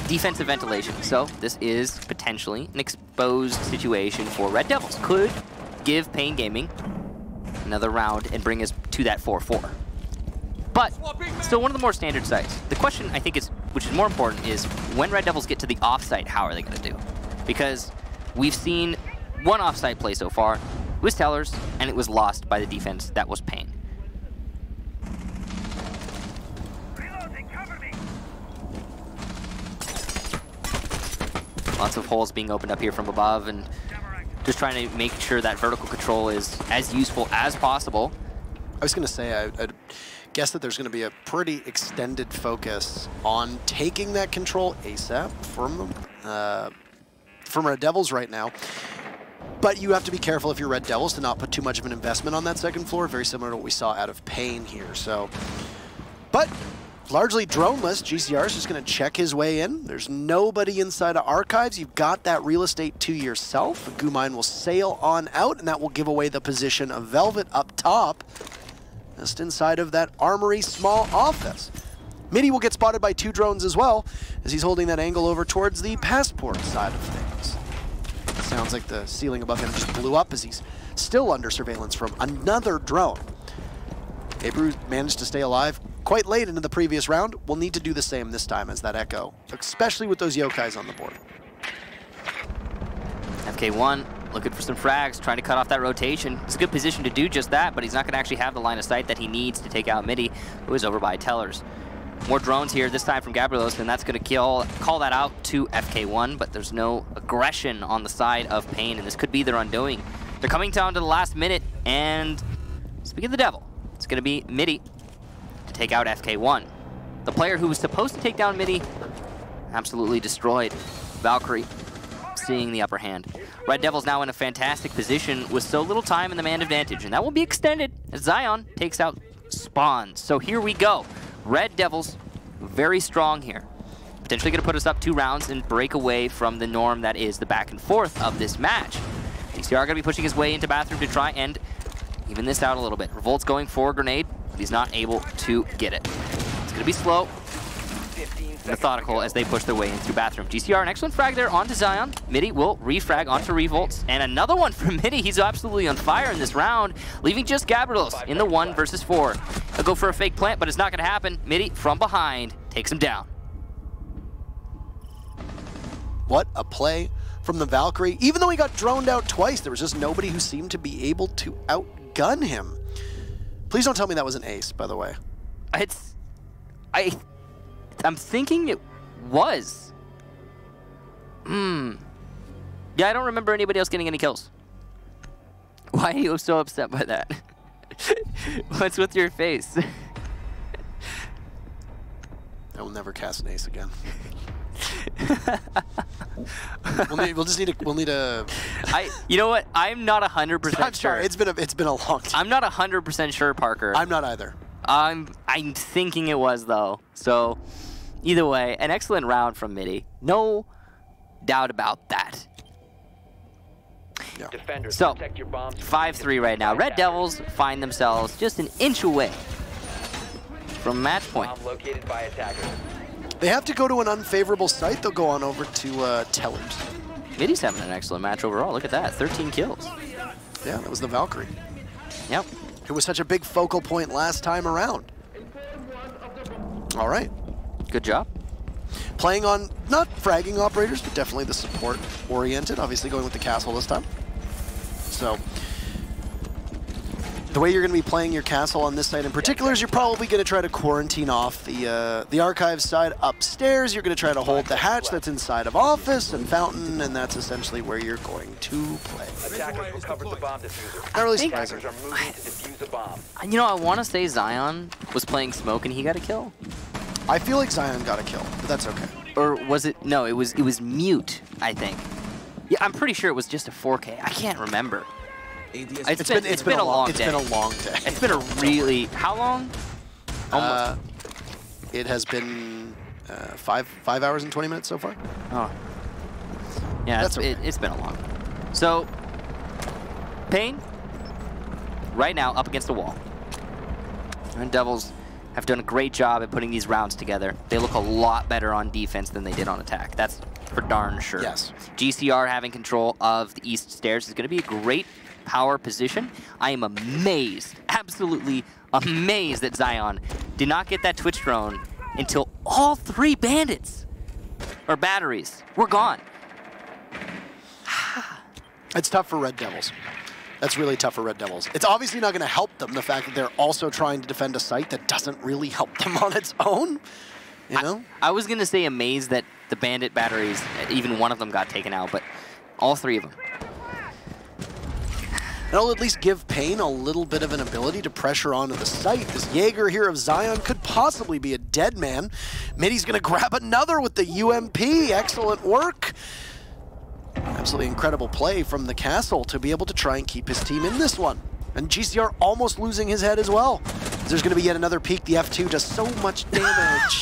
defensive ventilation. So this is potentially an exposed situation for Red Devils. Could give paiN Gaming another round and bring us to that 4-4. But still one of the more standard sites. The question I think is, which is more important, is when Red Devils get to the offsite, how are they going to do? Because we've seen one offsite play so far. It was Tellers, and it was lost by the defense. That was paiN. Lots of holes being opened up here from above, and just trying to make sure that vertical control is as useful as possible. I was going to say, I'd guess that there's going to be a pretty extended focus on taking that control ASAP from Red Devils right now. But you have to be careful if you're Red Devils to not put too much of an investment on that second floor, very similar to what we saw out of paiN here. So, but largely droneless, GCR is just going to check his way in. There's nobody inside of Archives. You've got that real estate to yourself. The Gumine will sail on out, and that will give away the position of Velvet up top, just inside of that armory small office. midi will get spotted by 2 drones as well, as he's holding that angle over towards the passport side of things. It sounds like the ceiling above him just blew up as he's still under surveillance from another drone. Abreu managed to stay alive quite late into the previous round. We'll need to do the same this time as that Echo, especially with those Yokais on the board. FK1 looking for some frags, trying to cut off that rotation. It's a good position to do just that, but he's not going to actually have the line of sight that he needs to take out Midi, who is over by Tellers. More drones here, this time from RDevilS, and that's going to call that out to FK1, but there's no aggression on the side of paiN, and this could be their undoing. They're coming down to the last minute, and speaking of the devil, it's going to be Midi to take out FK1. The player who was supposed to take down Midi, absolutely destroyed. Valkyrie seeing the upper hand. RDevilS now in a fantastic position with so little time in the man advantage, and that will be extended as Zion takes out Spawns. So here we go. RDevilS very strong here. Potentially going to put us up 2 rounds and break away from the norm that is the back and forth of this match. DCR going to be pushing his way into bathroom to try and even this out a little bit. Revolt's going for a grenade, but he's not able to get it. It's going to be slow, methodical as they push their way in through bathroom. GCR, an excellent frag there onto Zion. Midi will refrag onto Revolts, and another one from Midi. He's absolutely on fire in this round, leaving just RDevilS in the 1 versus 4. He'll go for a fake plant, but it's not going to happen. Midi from behind takes him down. What a play from the Valkyrie. Even though he got droned out twice, there was just nobody who seemed to be able to outgun him. Please don't tell me that was an ace, by the way. I'm thinking it was. Yeah, I don't remember anybody else getting any kills. Why are you so upset by that? What's with your face? I will never cast an ace again. We'll need a. You know what? I'm not 100% sure. It's been a long time. I'm not 100% sure, Parker. I'm not either. I'm thinking it was though. So either way, an excellent round from Midi. No doubt about that. Yeah. So 5-3 right now. RDevilS find themselves just an inch away from match point. Located by attackers. They have to go to an unfavorable site. They'll go on over to Tellers. Midi's having an excellent match overall. Look at that, 13 kills. Yeah, that was the Valkyrie. Yep. It was such a big focal point last time around. All right. Good job. Playing on, not fragging operators, but definitely the support-oriented. Obviously going with the castle this time. So, the way you're going to be playing your castle on this side in particular is you're probably going to try to quarantine off the archive side upstairs. You're going to try to hold the hatch that's inside of office and fountain, and that's essentially where you're going to play. Attackers recovered the bomb diffuser. Not really surprising. Attackers are moving to defuse the bomb. You know, I want to say Zion was playing smoke and he got a kill. I feel like Zion got a kill, but that's okay. Or was it? No, it was mute, I think. Yeah, I'm pretty sure it was just a 4K. I can't remember. It's been a long day. It's been a long day. It's been a really... How long? Almost. It has been 5 hours and 20 minutes so far. Oh. Yeah, it's been a long. So, paiN, right now, up against the wall. RDevilS have done a great job at putting these rounds together. They look a lot better on defense than they did on attack. That's for darn sure. Yes. GCR having control of the east stairs is going to be a great power position. I am amazed, absolutely amazed that Zion did not get that Twitch drone until all 3 bandits, or batteries, were gone. It's tough for RDevilS. That's really tough for RDevilS. It's obviously not going to help them, the fact that they're also trying to defend a site that doesn't really help them on its own. You know? I was going to say amazed that the bandit batteries, even one of them got taken out, but all 3 of them. It'll at least give paiN a little bit of an ability to pressure onto the site. This Jaeger here of Zion could possibly be a dead man. Midi's going to grab another with the UMP. Excellent work. Absolutely incredible play from the castle to be able to try and keep his team in this one. And GCR almost losing his head as well. There's going to be yet another peek. The F2 does so much damage.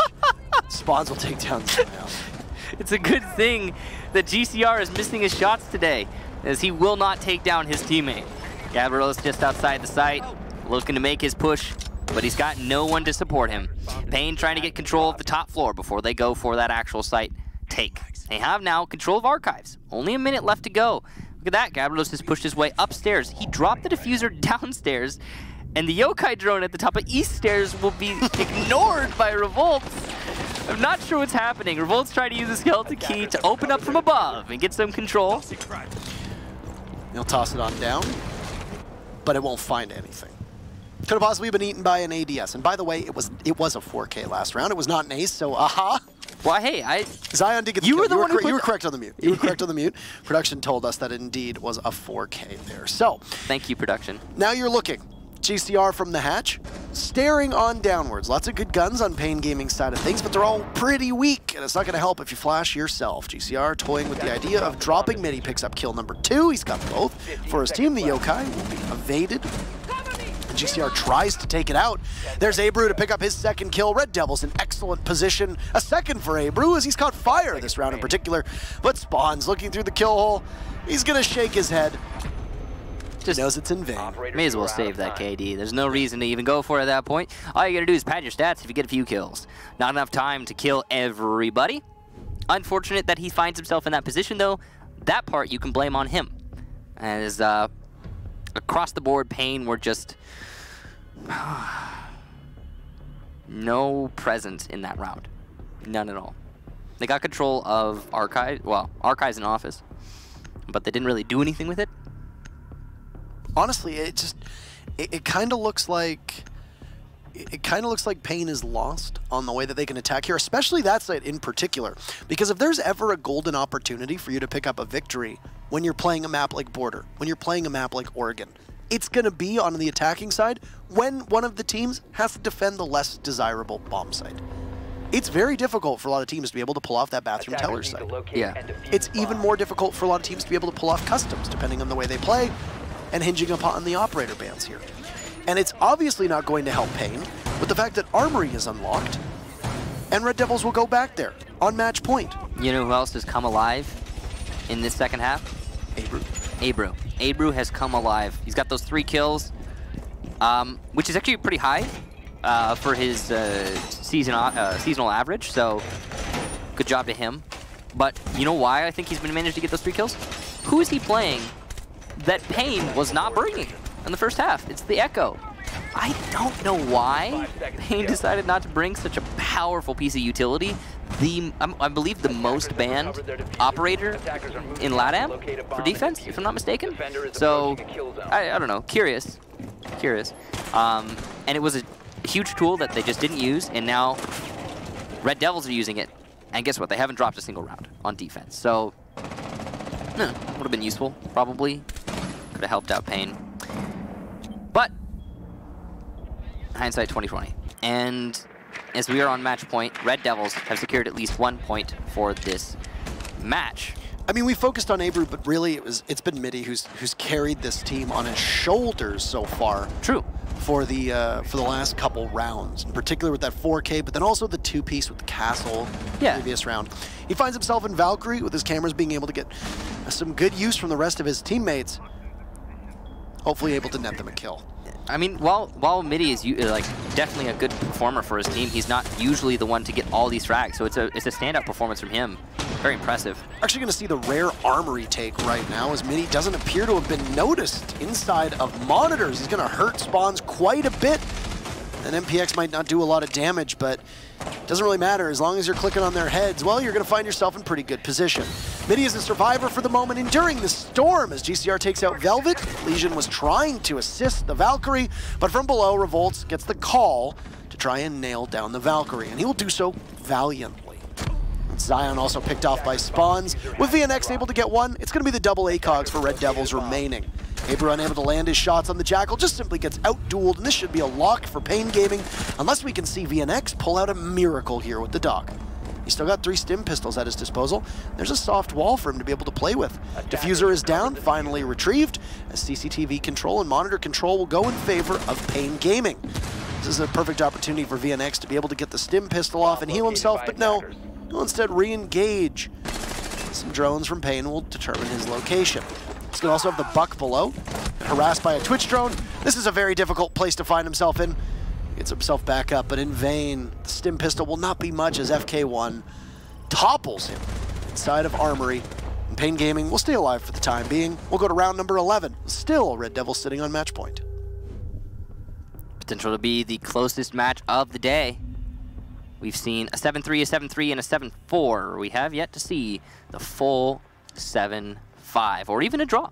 Spawns will take down Zion. It's a good thing that GCR is missing his shots today, as he will not take down his teammate. RDevilS just outside the site, looking to make his push, but he's got no one to support him. paiN trying to get control of the top floor before they go for that actual site take. They have now control of archives. Only a minute left to go. Look at that, RDevilS has pushed his way upstairs. He dropped the diffuser downstairs, and the yokai drone at the top of east stairs will be ignored by Revolts. I'm not sure what's happening. Revolt's trying to use the skeleton key to open up from above and get some control. He'll toss it on down, but it won't find anything. Could have possibly been eaten by an ADS. And by the way, it was a 4K last round. It was not an ace, so aha. Well, hey, Zion did get the you kill. were the one who you were correct on the mute. You were correct on the mute. Production told us that it indeed was a 4K there. So thank you, production. Now you're looking. GCR from the hatch, staring on downwards. Lots of good guns on paiN Gaming's side of things, but they're all pretty weak, and it's not going to help if you flash yourself. GCR toying with the idea of dropping mid. He picks up kill number 2. He's got both. For his team, the Yokai will be evaded. And GCR tries to take it out. There's Abrew to pick up his second kill. RDevilS in excellent position. A second for Abrew as he's caught fire this round in particular. But Spawn's looking through the kill hole. He's going to shake his head. Just knows it's in vain. May as well save that KD. There's no reason to even go for it at that point. All you gotta do is pad your stats if you get a few kills. Not enough time to kill everybody. Unfortunate that he finds himself in that position though. That part you can blame on him. As across the board, paiN were just no presence in that round. None at all. They got control of Archive, well, Archive's in office, but they didn't really do anything with it. Honestly, it kind of looks like paiN is lost on the way that they can attack here, especially that side in particular. Because if there's ever a golden opportunity for you to pick up a victory when you're playing a map like Border, when you're playing a map like Oregon, it's going to be on the attacking side when one of the teams has to defend the less desirable bomb site. It's very difficult for a lot of teams to be able to pull off that bathroom teller site. Yeah. It's even more difficult for a lot of teams to be able to pull off customs, depending on the way they play, and hinging upon the operator bans here. And it's obviously not going to help paiN with the fact that Armory is unlocked, and RDevilS will go back there on match point. You know who else has come alive in this second half? Abrew. Abrew has come alive. He's got those 3 kills, which is actually pretty high for his seasonal average, so good job to him. But you know why I think he's been managed to get those 3 kills? Who is he playing that paiN was not bringing in the first half? It's the Echo. I don't know why paiN decided not to bring such a powerful piece of utility. I believe the most banned operator in LATAM for defense, if I'm not mistaken. So, I don't know, curious. And it was a huge tool that they just didn't use, and now RDevilS are using it. And guess what? They haven't dropped a single round on defense. So, would have been useful, probably. Could have helped out paiN. But, hindsight 2020. And as we are on match point, RDevilS have secured at least 1 point for this match. I mean, we focused on Abrew, but really it's been Mitty who's carried this team on his shoulders so far. True. For the last couple rounds, in particular with that 4K, but then also the 2-piece with the castle previous round. He finds himself in Valkyrie with his cameras being able to get some good use from the rest of his teammates. Hopefully able to net them a kill. I mean, while Mitty is like definitely a good performer for his team, he's not usually the one to get all these frags. So it's a standout performance from him. Very impressive. Actually going to see the rare Armory take right now as Mitty doesn't appear to have been noticed inside of monitors. He's going to hurt Spawns quite a bit. And MPX might not do a lot of damage, but it doesn't really matter. As long as you're clicking on their heads, well, you're going to find yourself in pretty good position. Mitty is a survivor for the moment, enduring the storm as GCR takes out Velvet. Legion was trying to assist the Valkyrie, but from below, RDevilS gets the call to try and nail down the Valkyrie, and he will do so valiantly. Zion also picked off by Spawns. With VNX able to get one, it's going to be the double ACOGs for RDevilS remaining. Abrew unable to land his shots on the Jackal, just simply gets out-dueled, and this should be a lock for paiN Gaming, unless we can see VNX pull out a miracle here with the Doc. He's still got 3 stim pistols at his disposal. There's a soft wall for him to be able to play with. Diffuser is down, finally retrieved, as CCTV control and monitor control will go in favor of paiN Gaming. This is a perfect opportunity for VNX to be able to get the stim pistol off and heal himself, but no, he'll instead re-engage. Some drones from paiN will determine his location. He's going to also have the Buck below, harassed by a Twitch drone. This is a very difficult place to find himself in. Gets himself back up, but in vain. The stim pistol will not be much as FK1 topples him inside of Armory. And paiN Gaming will stay alive for the time being. We'll go to round number 11. Still RDevilS sitting on match point. Potential to be the closest match of the day. We've seen a 7-3, a 7-3, and a 7-4. We have yet to see the full 7-5, or even a draw.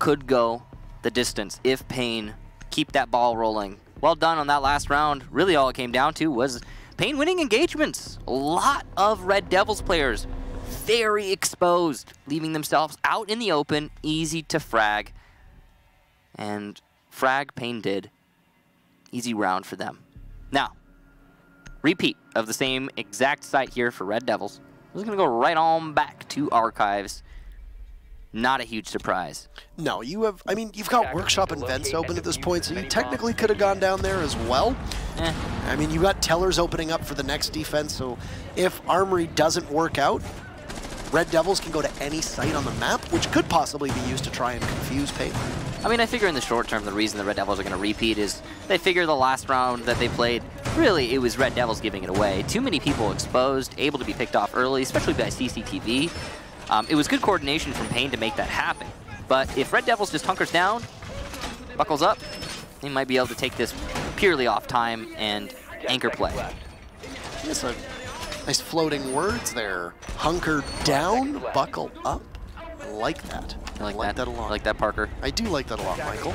Could go the distance if paiN keep that ball rolling. Well done on that last round. Really all it came down to was paiN winning engagements. A lot of RDevilS players very exposed, leaving themselves out in the open, easy to frag. And frag paiN did. Easy round for them. Now, repeat of the same exact site here for RDevilS. This is going to go right on back to archives. Not a huge surprise. No, you have, I mean, you've got Workshop and Vents open at this point, so you technically could have gone down there as well. I mean, you got Tellers opening up for the next defense, so if Armory doesn't work out, RDevilS can go to any site on the map, which could possibly be used to try and confuse paiN. I mean, I figure in the short term, the reason the RDevilS are going to repeat is they figure the last round that they played, really, it was RDevilS giving it away. Too many people exposed, able to be picked off early, especially by CCTV. It was good coordination from paiN to make that happen. But if RDevilS just hunkers down, buckles up, they might be able to take this purely off time and anchor play. Yes, nice floating words there. Hunker down, buckle up. I like that. I like that a lot. I like that, Parker. I do like that a lot, Michael.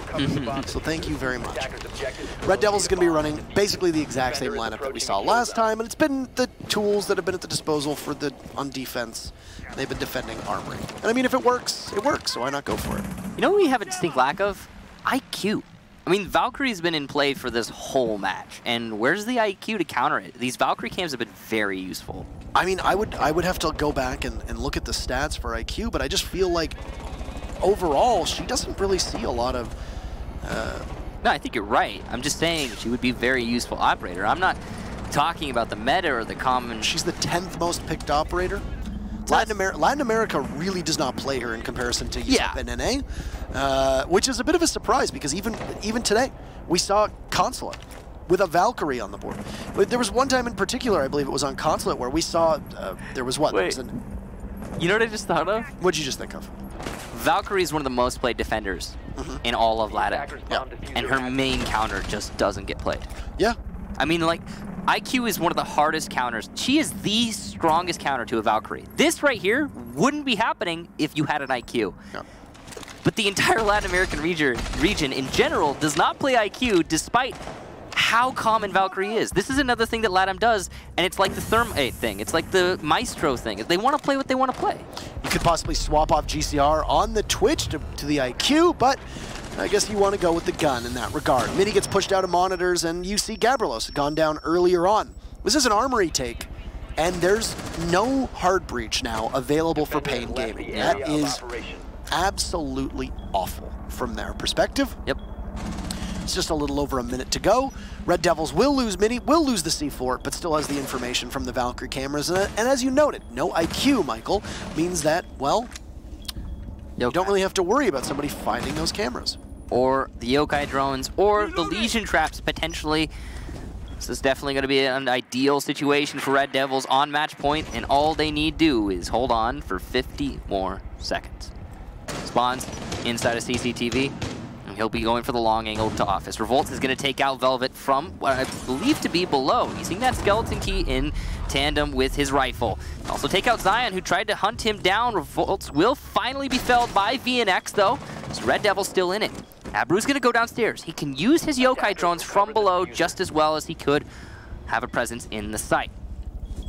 So thank you very much. RDevilS is going to be running basically the exact same lineup that we saw last time, and it's been the tools that have been at the disposal for on defense. They've been defending Armory. And I mean, if it works, so why not go for it? You know what we have a distinct lack of? IQ. I mean, Valkyrie's been in play for this whole match, and where's the IQ to counter it? These Valkyrie cams have been very useful. I mean, I would have to go back and look at the stats for IQ, but I just feel like overall, she doesn't really see a lot of... No, I think you're right. I'm just saying she would be a very useful operator. I'm not talking about the meta or the common... She's the 10th most picked operator. Latin America really does not play her in comparison to USAP and NA, which is a bit of a surprise because even today, we saw Consulate with a Valkyrie on the board. But there was one time in particular, I believe it was on Consulate, where we saw, there was what? Wait, you know what I just thought of? What'd you just think of? Valkyrie is one of the most played defenders in all of Latin. And her main counter just doesn't get played. Yeah. I mean, like, IQ is one of the hardest counters. She is the strongest counter to a Valkyrie. This right here wouldn't be happening if you had an IQ. Yeah. But the entire Latin American region in general does not play IQ despite how common Valkyrie is. This is another thing that LATAM does, and it's like the Thermite thing. It's like the Maestro thing. They want to play what they want to play. You could possibly swap off GCR on the Twitch to the IQ, but I guess you want to go with the gun in that regard. Mini gets pushed out of monitors, and you see Gabrielos had gone down earlier on. This is an Armory take, and there's no hard breach now available for paiN Gaming. That is absolutely awful from their perspective. Yep. It's just a little over a minute to go. RDevilS will lose Mini, will lose the C4, but still has the information from the Valkyrie cameras. And as you noted, no IQ, Michael, means that, well, you don't really have to worry about somebody finding those cameras. Or the yokai drones, or the Legion traps, potentially. This is definitely going to be an ideal situation for RDevilS on match point, and all they need do is hold on for 50 more seconds. Spawns inside of CCTV, and he'll be going for the long angle to office. Revolt is going to take out Velvet from what I believe to be below, using that skeleton key in tandem with his rifle. Also take out Zion, who tried to hunt him down. Revolt will finally be felled by VNX, though. So RDevilS still in it. Abru's going to go downstairs. He can use his yokai drones from below just as well as he could have a presence in the site.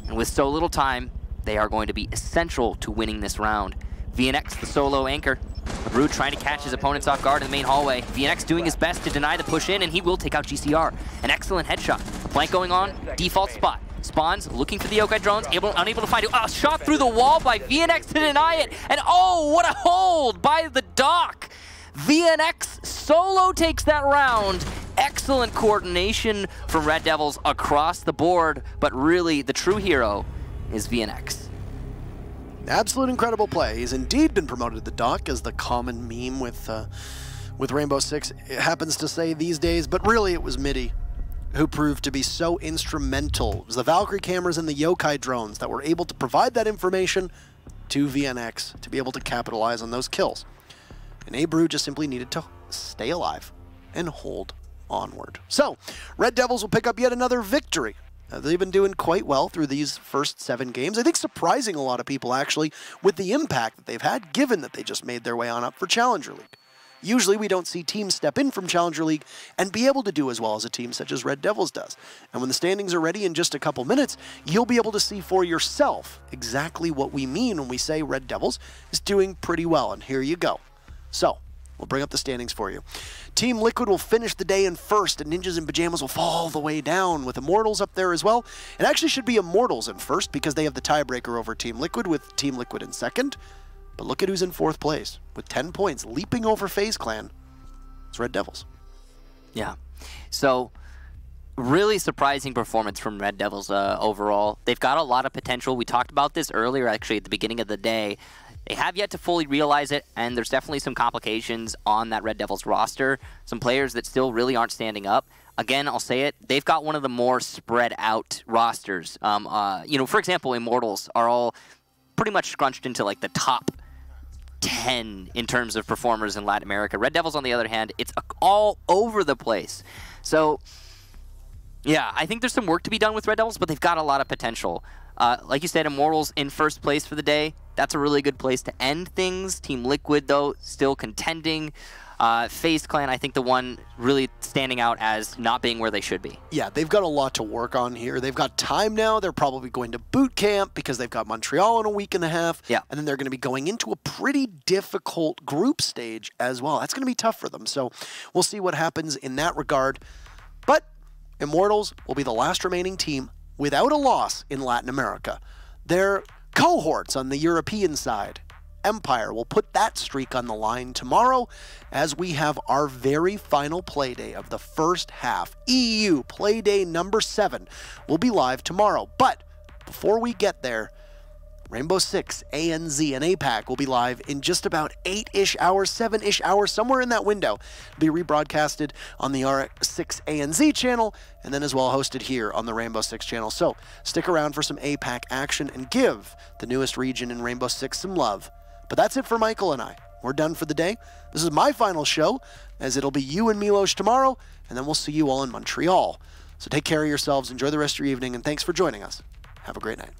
And with so little time, they are going to be essential to winning this round. VNX, the solo anchor. Abru trying to catch his opponents off guard in the main hallway. VNX doing his best to deny the push in, and he will take out GCR. An excellent headshot. Flank going on, default spot. Spawns looking for the yokai drones, unable to find it. Oh, shot through the wall by VNX to deny it. And oh, what a hold by the Doc. VNX solo takes that round. Excellent coordination from RDevilS across the board, but really the true hero is VNX. Absolute incredible play. He's indeed been promoted to the Doc, as the common meme with Rainbow6 happens to say these days, but really it was Midi who proved to be so instrumental. It was the Valkyrie cameras and the yokai drones that were able to provide that information to VNX to be able to capitalize on those kills. And Abru just simply needed to stay alive and hold onward. So, RDevilS will pick up yet another victory They've been doing quite well through these first 7 games. I think surprising a lot of people, actually, with the impact that they've had, given that they just made their way on up for Challenger League. Usually we don't see teams step in from Challenger League and be able to do as well as a team such as RDevilS does. And when the standings are ready in just a couple minutes, you'll be able to see for yourself exactly what we mean when we say RDevilS is doing pretty well. And here you go. So, we'll bring up the standings for you. Team Liquid will finish the day in first, and Ninjas in Pajamas will fall all the way down with Immortals up there as well. It actually should be Immortals in first because they have the tiebreaker over Team Liquid with Team Liquid in second. But look at who's in 4th place with 10 points, leaping over FaZe Clan. It's RDevilS. Yeah. So, really surprising performance from RDevilS overall. They've got a lot of potential. We talked about this earlier, actually, at the beginning of the day. They have yet to fully realize it, and there's definitely some complications on that RDevilS roster. Some players that still really aren't standing up. Again, I'll say it, they've got one of the more spread out rosters. You know, for example, Immortals are all pretty much scrunched into like the top 10 in terms of performers in Latin America. RDevilS, on the other hand, it's all over the place. So, yeah, I think there's some work to be done with RDevilS, but they've got a lot of potential. Like you said, Immortals in first place for the day. That's a really good place to end things. Team Liquid, though, still contending. FaZe Clan, I think the one really standing out as not being where they should be. Yeah, they've got a lot to work on here. They've got time now. They're probably going to boot camp because they've got Montreal in a week and a half. Yeah. And then they're going to be going into a pretty difficult group stage as well. That's going to be tough for them. So we'll see what happens in that regard. But Immortals will be the last remaining team without a loss in Latin America. Their cohorts on the European side, Empire, will put that streak on the line tomorrow as we have our very final play day of the first half. EU play day number 7 will be live tomorrow. But before we get there, Rainbow6, ANZ, and APAC will be live in just about 8-ish hours, 7-ish hours, somewhere in that window. It'll be rebroadcasted on the R6 ANZ channel, and then as well hosted here on the Rainbow6 channel. So stick around for some APAC action and give the newest region in Rainbow6 some love. But that's it for Michael and I. We're done for the day. This is my final show, as it'll be you and Milos tomorrow, and then we'll see you all in Montreal. So take care of yourselves, enjoy the rest of your evening, and thanks for joining us. Have a great night.